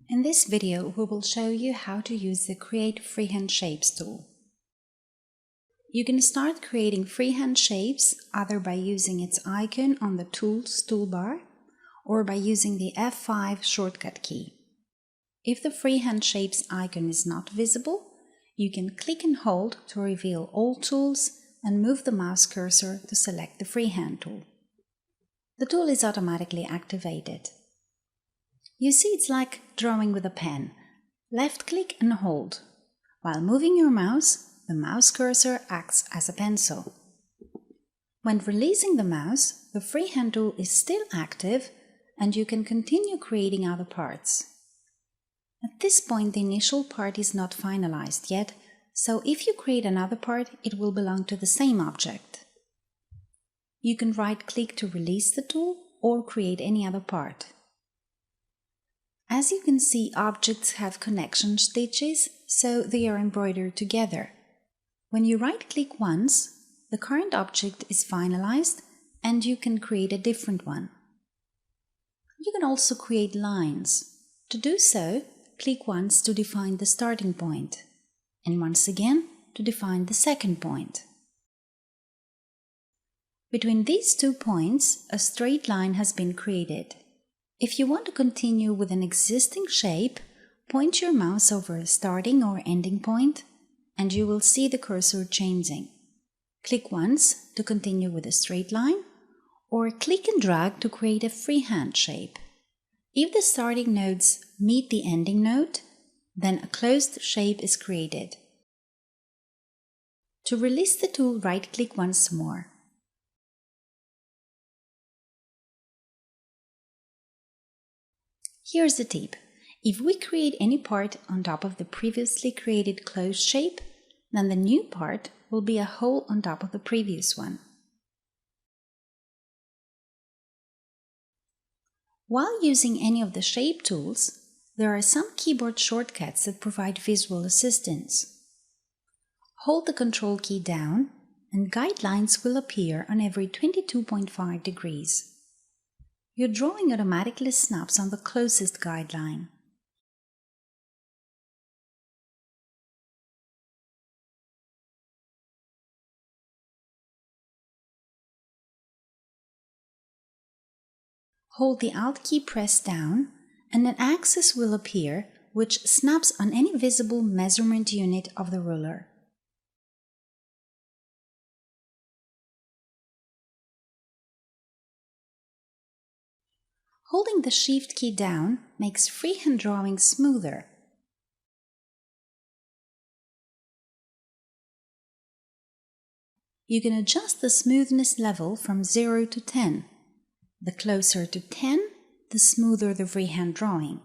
In this video, we will show you how to use the Create Freehand Shapes tool. You can start creating freehand shapes either by using its icon on the Tools toolbar or by using the F5 shortcut key. If the Freehand Shapes icon is not visible, you can click and hold to reveal all tools and move the mouse cursor to select the Freehand tool. The tool is automatically activated. You see, it's like drawing with a pen. Left click and hold. While moving your mouse, the mouse cursor acts as a pencil. When releasing the mouse, the Freehand tool is still active and you can continue creating other parts. At this point, the initial part is not finalized yet, so if you create another part, it will belong to the same object. You can right-click to release the tool or create any other part. As you can see, objects have connection stitches, so they are embroidered together. When you right-click once, the current object is finalized and you can create a different one. You can also create lines. To do so, click once to define the starting point, and once again to define the second point. Between these 2 points, a straight line has been created. If you want to continue with an existing shape, point your mouse over a starting or ending point, and you will see the cursor changing. Click once to continue with a straight line, or click and drag to create a freehand shape. If the starting nodes meet the ending node, then a closed shape is created. To release the tool, right-click once more. Here's the tip. If we create any part on top of the previously created closed shape, then the new part will be a hole on top of the previous one. While using any of the shape tools, there are some keyboard shortcuts that provide visual assistance. Hold the Control key down and guidelines will appear on every 22.5 degrees. Your drawing automatically snaps on the closest guideline. Hold the Alt key pressed down and an axis will appear which snaps on any visible measurement unit of the ruler. Holding the Shift key down makes freehand drawing smoother. You can adjust the smoothness level from 0 to 10. The closer to 10, the smoother the freehand drawing.